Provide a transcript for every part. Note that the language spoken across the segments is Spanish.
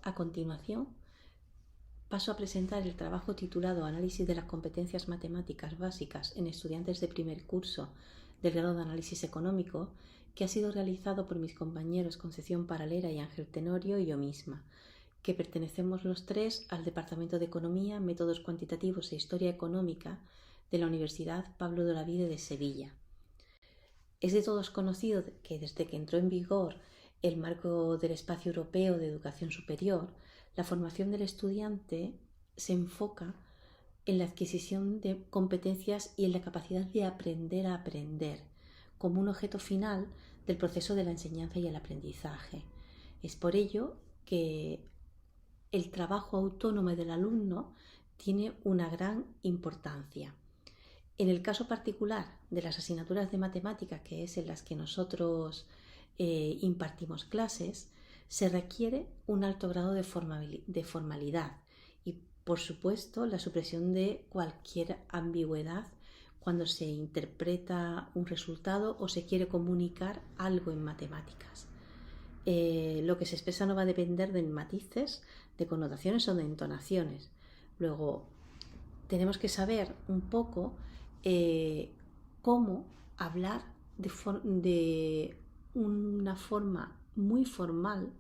A continuación, paso a presentar el trabajo titulado Análisis de las competencias matemáticas básicas en estudiantes de primer curso del grado de Análisis Económico, que ha sido realizado por mis compañeros Concepción Paralera y Ángel Tenorio y yo misma, que pertenecemos los tres al Departamento de Economía, Métodos Cuantitativos e Historia Económica de la Universidad Pablo de Olavide de Sevilla. Es de todos conocido que desde que entró en vigor el marco del Espacio Europeo de Educación Superior, la formación del estudiante se enfoca en la adquisición de competencias y en la capacidad de aprender a aprender, como un objeto final del proceso de la enseñanza y el aprendizaje. Es por ello que el trabajo autónomo del alumno tiene una gran importancia. En el caso particular de las asignaturas de matemática, que es en las que nosotros impartimos clases, se requiere un alto grado de formalidad y, por supuesto, la supresión de cualquier ambigüedad cuando se interpreta un resultado o se quiere comunicar algo en matemáticas. Lo que se expresa no va a depender de matices, de connotaciones o de entonaciones. Luego, tenemos que saber un poco cómo hablar de una forma muy formal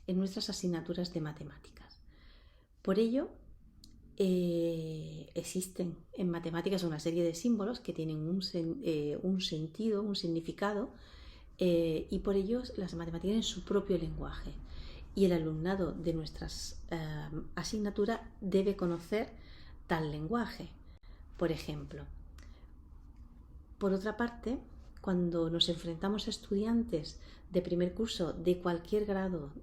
en nuestras asignaturas de matemáticas. Por ello, existen en matemáticas una serie de símbolos que tienen un sentido, un significado, y por ello las matemáticas tienen su propio lenguaje. Y el alumnado de nuestras asignaturas debe conocer tal lenguaje. Por ejemplo, por otra parte, cuando nos enfrentamos a estudiantes de primer curso de cualquier grado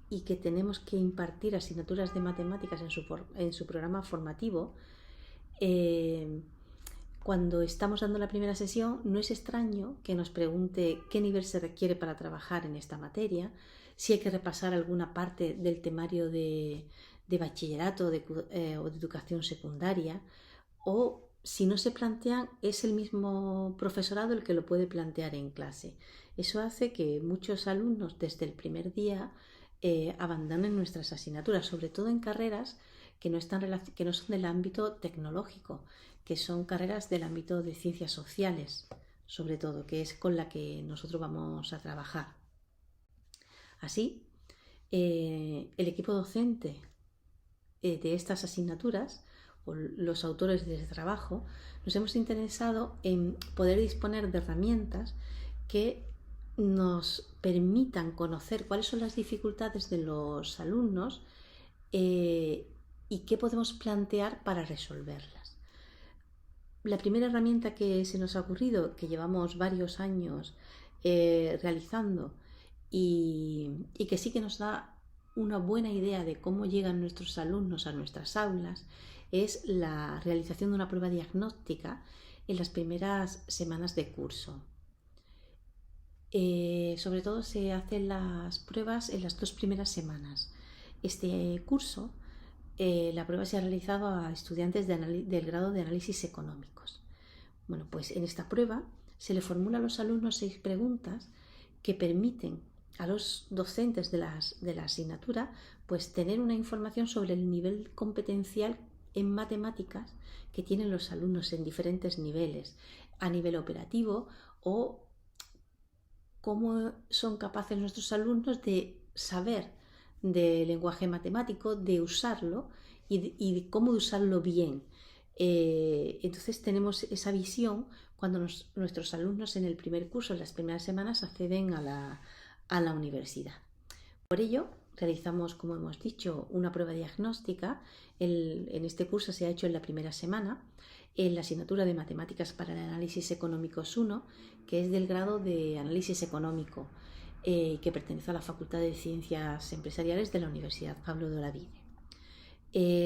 y que tenemos que impartir asignaturas de matemáticas en su programa formativo, cuando estamos dando la primera sesión, no es extraño que nos pregunte qué nivel se requiere para trabajar en esta materia, si hay que repasar alguna parte del temario de bachillerato o de educación secundaria, o si no se plantean, es el mismo profesorado el que lo puede plantear en clase. Eso hace que muchos alumnos desde el primer día abandonen nuestras asignaturas, sobre todo en carreras que no son del ámbito tecnológico, que son carreras del ámbito de ciencias sociales, sobre todo, que es con la que nosotros vamos a trabajar. Así, el equipo docente de estas asignaturas o los autores de este trabajo, nos hemos interesado en poder disponer de herramientas que nos permitan conocer cuáles son las dificultades de los alumnos y qué podemos plantear para resolverlas. La primera herramienta que se nos ha ocurrido, que llevamos varios años realizando y que sí que nos da una buena idea de cómo llegan nuestros alumnos a nuestras aulas, es la realización de una prueba diagnóstica en las primeras semanas de curso. Sobre todo se hacen las pruebas en las 2 primeras semanas. Este curso, la prueba se ha realizado a estudiantes del grado de análisis económicos. Bueno, pues en esta prueba se le formula a los alumnos 6 preguntas que permiten a los docentes de la asignatura pues tener una información sobre el nivel competencial en matemáticas que tienen los alumnos en diferentes niveles, a nivel operativo, o cómo son capaces nuestros alumnos de saber de lenguaje matemático, de usarlo y de cómo usarlo bien. Entonces tenemos esa visión cuando nuestros alumnos en el primer curso, en las primeras semanas, acceden a la universidad. Por ello, realizamos, como hemos dicho, una prueba diagnóstica. En este curso se ha hecho en la primera semana, en la asignatura de Matemáticas para el Análisis Económicos 1, que es del grado de Análisis Económico, que pertenece a la Facultad de Ciencias Empresariales de la Universidad Pablo de Olavide.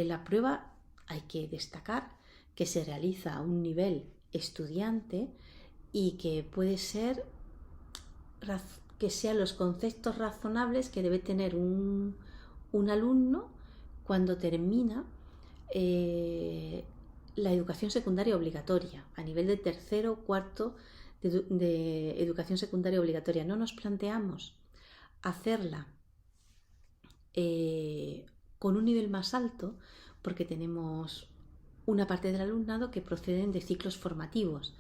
La prueba, hay que destacar que se realiza a un nivel estudiante y que puede ser que sean los conceptos razonables que debe tener un alumno cuando termina la educación secundaria obligatoria, a nivel de tercero o cuarto de educación secundaria obligatoria. No nos planteamos hacerla con un nivel más alto porque tenemos una parte del alumnado que proceden de ciclos formativos,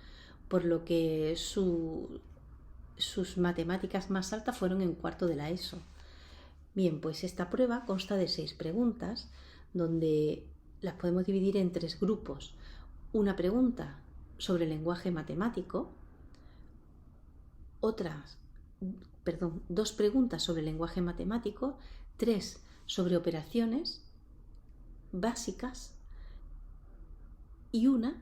por lo que sus matemáticas más altas fueron en cuarto de la ESO. Bien, pues esta prueba consta de 6 preguntas, donde las podemos dividir en 3 grupos. Una pregunta sobre el lenguaje matemático, dos preguntas sobre el lenguaje matemático, 3 sobre operaciones básicas y una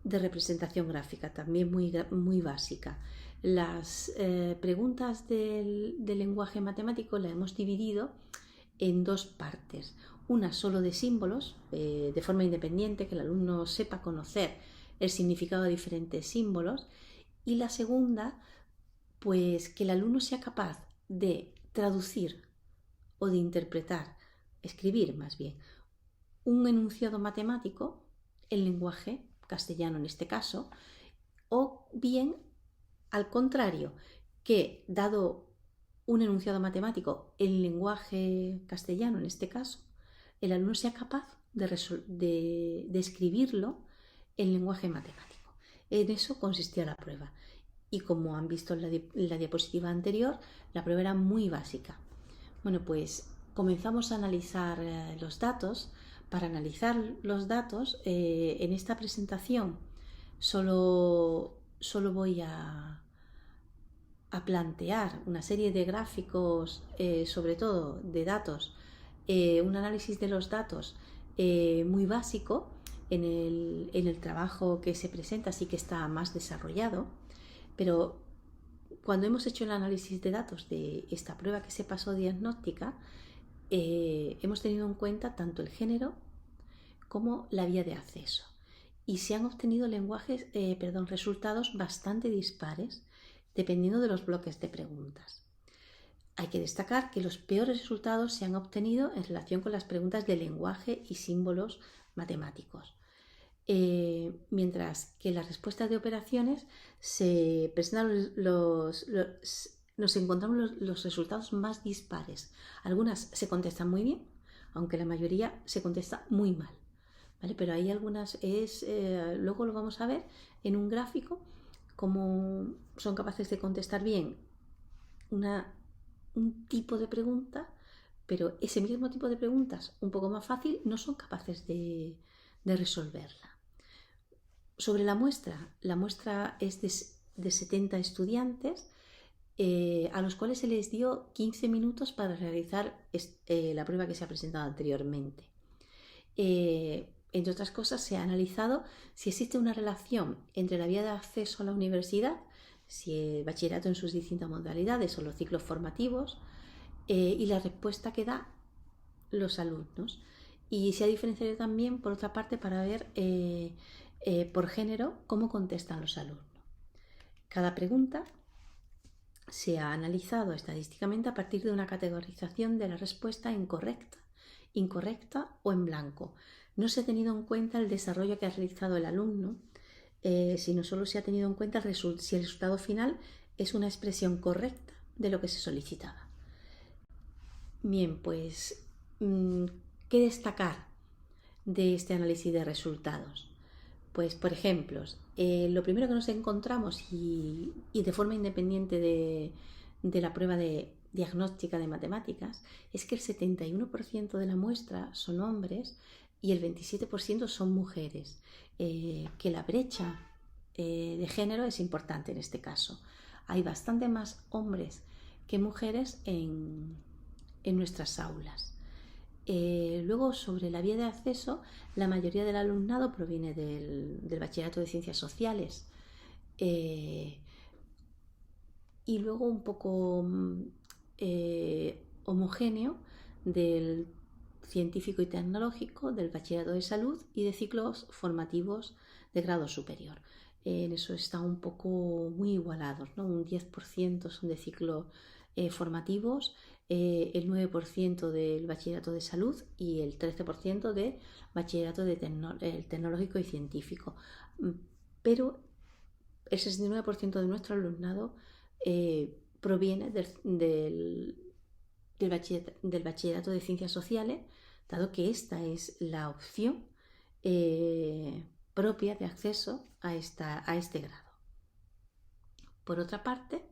de representación gráfica, también muy básica. Las preguntas del lenguaje matemático las hemos dividido en 2 partes. Una solo de símbolos, de forma independiente, que el alumno sepa conocer el significado de diferentes símbolos. Y la segunda, pues que el alumno sea capaz de traducir o de interpretar, escribir más bien, un enunciado matemático en lenguaje castellano en este caso, o bien al contrario, que dado un enunciado matemático en lenguaje castellano en este caso, el alumno sea capaz de escribirlo en lenguaje matemático. En eso consistía la prueba. Y como han visto en la diapositiva anterior, la prueba era muy básica. Bueno, pues comenzamos a analizar los datos. Para analizar los datos, en esta presentación solo voy a plantear una serie de gráficos, sobre todo de datos, un análisis de los datos muy básico. En el trabajo que se presenta sí que está más desarrollado, pero cuando hemos hecho el análisis de datos de esta prueba que se pasó diagnóstica, hemos tenido en cuenta tanto el género como la vía de acceso. Y se han obtenido resultados bastante dispares dependiendo de los bloques de preguntas. Hay que destacar que los peores resultados se han obtenido en relación con las preguntas de lenguaje y símbolos matemáticos. Mientras que en las respuestas de operaciones se presentaron nos encontramos los resultados más dispares. Algunas se contestan muy bien, aunque la mayoría se contesta muy mal, ¿vale? Pero hay algunas, luego lo vamos a ver en un gráfico, cómo son capaces de contestar bien un tipo de pregunta, pero ese mismo tipo de preguntas, un poco más fácil, no son capaces de resolverla. Sobre la muestra es de 70 estudiantes, a los cuales se les dio 15 minutos para realizar la prueba que se ha presentado anteriormente. Entre otras cosas, se ha analizado si existe una relación entre la vía de acceso a la universidad, si el bachillerato en sus distintas modalidades o los ciclos formativos, y la respuesta que dan los alumnos. Y se ha diferenciado también, por otra parte, para ver por género cómo contestan los alumnos. Cada pregunta se ha analizado estadísticamente a partir de una categorización de la respuesta en incorrecta o en blanco. No se ha tenido en cuenta el desarrollo que ha realizado el alumno, sino solo se ha tenido en cuenta si el resultado final es una expresión correcta de lo que se solicitaba. Bien, pues, ¿qué destacar de este análisis de resultados? Pues, por ejemplo, lo primero que nos encontramos, y de forma independiente de la prueba de diagnóstica de matemáticas, es que el 71% de la muestra son hombres y el 27% son mujeres, que la brecha de género es importante en este caso. Hay bastante más hombres que mujeres en nuestras aulas. Luego, sobre la vía de acceso, la mayoría del alumnado proviene del bachillerato de ciencias sociales, y luego un poco homogéneo del científico y tecnológico, del bachillerato de salud y de ciclos formativos de grado superior. En eso está un poco muy igualados, ¿no? Un 10% son de ciclos formativos, el 9% del bachillerato de salud y el 13% de bachillerato tecnológico y científico. Pero el 69% de nuestro alumnado proviene del del bachillerato de Ciencias Sociales, dado que esta es la opción propia de acceso a este grado. Por otra parte,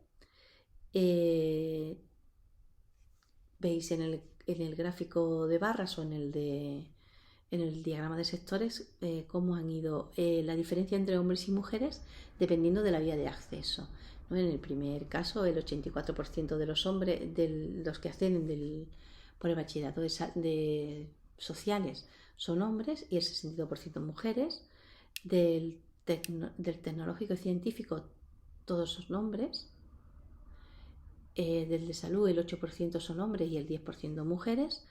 veis en el gráfico de barras o en el diagrama de sectores cómo han ido la diferencia entre hombres y mujeres dependiendo de la vía de acceso, ¿no? En el primer caso, el 84% de los hombres, de los que acceden por el bachillerato de sociales, son hombres y el 62% mujeres. Del tecnológico y científico, todos son hombres. Del de salud, el 8% son hombres y el 10% mujeres.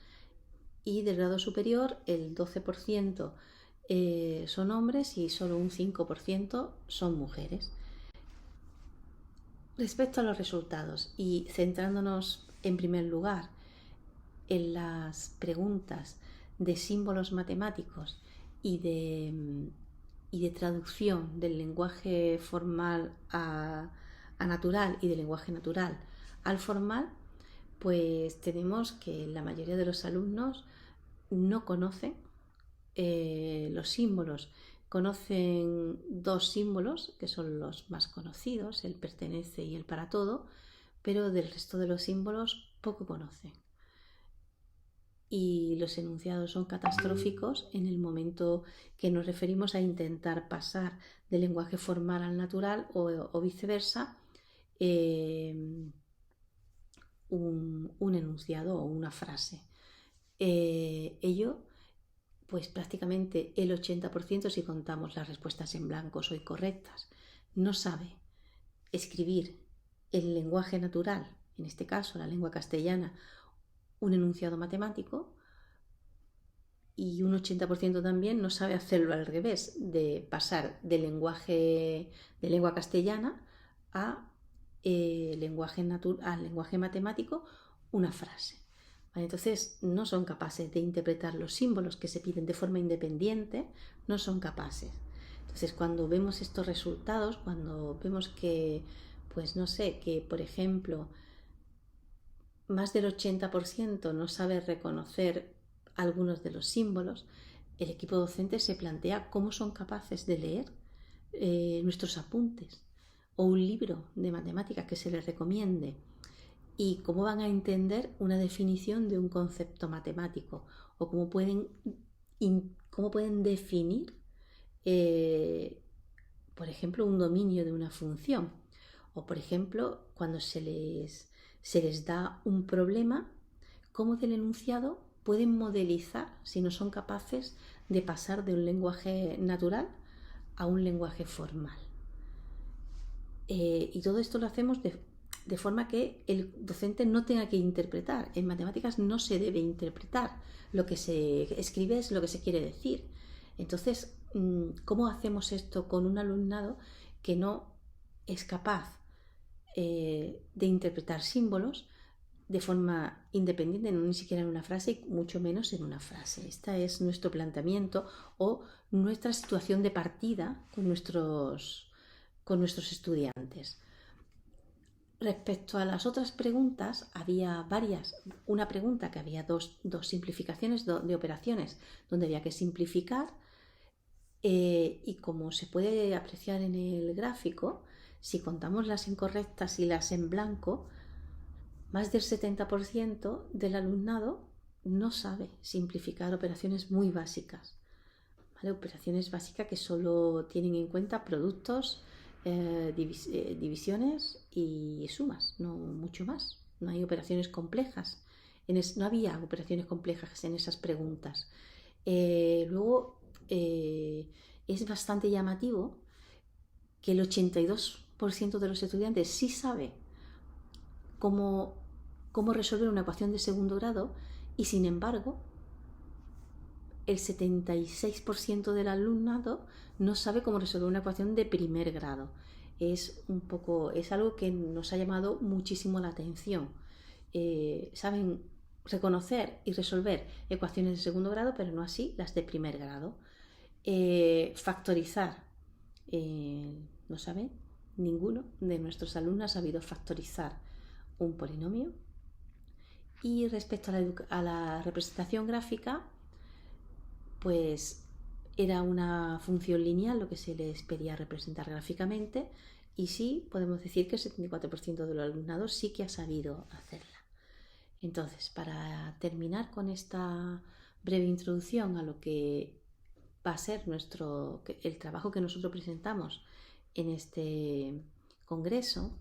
Y del grado superior, el 12% son hombres y solo un 5% son mujeres. Respecto a los resultados y centrándonos en primer lugar en las preguntas de símbolos matemáticos y de traducción del lenguaje formal a natural y del lenguaje natural al formal, pues tenemos que la mayoría de los alumnos no conocen los símbolos. Conocen dos símbolos que son los más conocidos, el pertenece y el para todo, pero del resto de los símbolos poco conocen. Y los enunciados son catastróficos en el momento que nos referimos a intentar pasar del lenguaje formal al natural o viceversa, un enunciado o una frase. Ello, pues prácticamente el 80%, si contamos las respuestas en blancos o incorrectas, no sabe escribir el lenguaje natural, en este caso la lengua castellana, un enunciado matemático, y un 80% también no sabe hacerlo al revés, de pasar de lengua castellana a lenguaje matemático una frase. ¿Vale? Entonces no son capaces de interpretar los símbolos que se piden de forma independiente, no son capaces. Entonces cuando vemos estos resultados, cuando vemos que, pues no sé, que por ejemplo más del 80% no sabe reconocer algunos de los símbolos, el equipo docente se plantea cómo son capaces de leer nuestros apuntes o un libro de matemáticas que se les recomiende y cómo van a entender una definición de un concepto matemático o cómo pueden definir, por ejemplo, un dominio de una función o, por ejemplo, cuando se les da un problema, cómo del enunciado pueden modelizar si no son capaces de pasar de un lenguaje natural a un lenguaje formal. Y todo esto lo hacemos de forma que el docente no tenga que interpretar. En matemáticas no se debe interpretar. Lo que se escribe es lo que se quiere decir. Entonces, ¿cómo hacemos esto con un alumnado que no es capaz de interpretar símbolos de forma independiente, no ni siquiera en una frase y mucho menos en una frase? Este es nuestro planteamiento o nuestra situación de partida con nuestros estudiantes. Respecto a las otras preguntas, había varias. Una pregunta que había dos simplificaciones de operaciones donde había que simplificar, y como se puede apreciar en el gráfico, si contamos las incorrectas y las en blanco, más del 70% del alumnado no sabe simplificar operaciones muy básicas, ¿vale? Operaciones básicas que solo tienen en cuenta productos, divisiones y sumas, no mucho más. No hay operaciones complejas. No había operaciones complejas en esas preguntas. Luego, es bastante llamativo que el 82% de los estudiantes sí sabe cómo resolver una ecuación de segundo grado y, sin embargo, el 76% del alumnado no sabe cómo resolver una ecuación de primer grado. Es algo que nos ha llamado muchísimo la atención. Saben reconocer y resolver ecuaciones de segundo grado, pero no así las de primer grado. Factorizar, no saben, ninguno de nuestros alumnos ha sabido factorizar un polinomio. Y respecto a la representación gráfica, pues era una función lineal lo que se les pedía representar gráficamente, y sí, podemos decir que el 74% del alumnado sí que ha sabido hacerla. Entonces, para terminar con esta breve introducción a lo que va a ser el trabajo que nosotros presentamos en este congreso,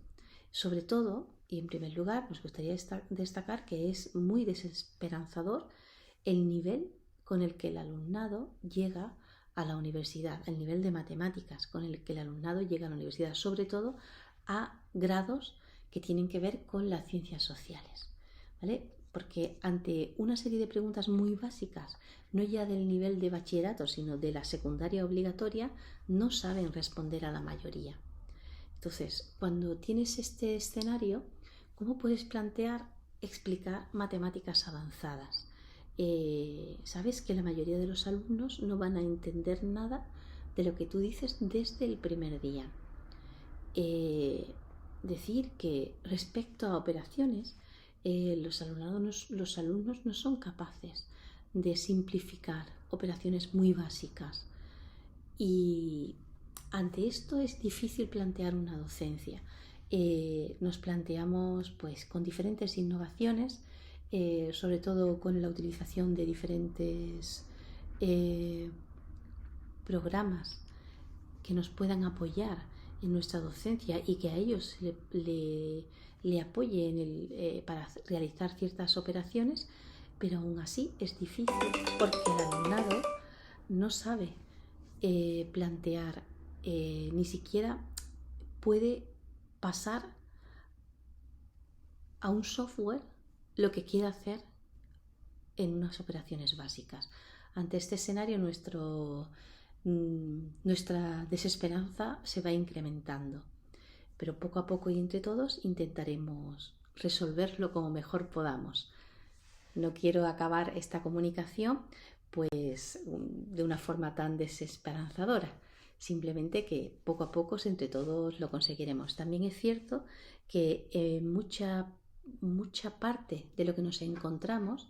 sobre todo y en primer lugar nos gustaría destacar que es muy desesperanzador el nivel con el que el alumnado llega a la universidad, el nivel de matemáticas con el que el alumnado llega a la universidad, sobre todo a grados que tienen que ver con las ciencias sociales, ¿vale? Porque ante una serie de preguntas muy básicas, no ya del nivel de bachillerato, sino de la secundaria obligatoria, no saben responder a la mayoría. Entonces, cuando tienes este escenario, ¿cómo puedes explicar matemáticas avanzadas? Sabes que la mayoría de los alumnos no van a entender nada de lo que tú dices desde el primer día. Decir que respecto a operaciones, los alumnos no son capaces de simplificar operaciones muy básicas, y ante esto es difícil plantear una docencia. Nos planteamos pues con diferentes innovaciones, sobre todo con la utilización de diferentes programas que nos puedan apoyar en nuestra docencia y que a ellos le apoye para realizar ciertas operaciones, pero aún así es difícil porque el alumnado no sabe plantear, ni siquiera puede pasar a un software lo que quiere hacer en unas operaciones básicas. Ante este escenario nuestra desesperanza se va incrementando, pero poco a poco y entre todos intentaremos resolverlo como mejor podamos. No quiero acabar esta comunicación pues de una forma tan desesperanzadora, simplemente que poco a poco entre todos lo conseguiremos. También es cierto que mucha parte de lo que nos encontramos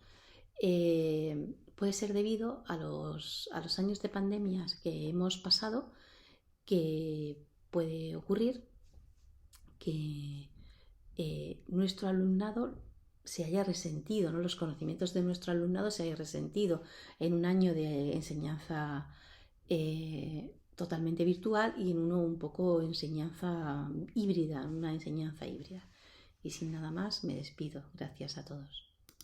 puede ser debido a los años de pandemias que hemos pasado, que puede ocurrir que nuestro alumnado se haya resentido, ¿no? Los conocimientos de nuestro alumnado se haya resentido en un año de enseñanza totalmente virtual y en uno un poco enseñanza híbrida, una enseñanza híbrida. Y sin nada más me despido. Gracias a todos.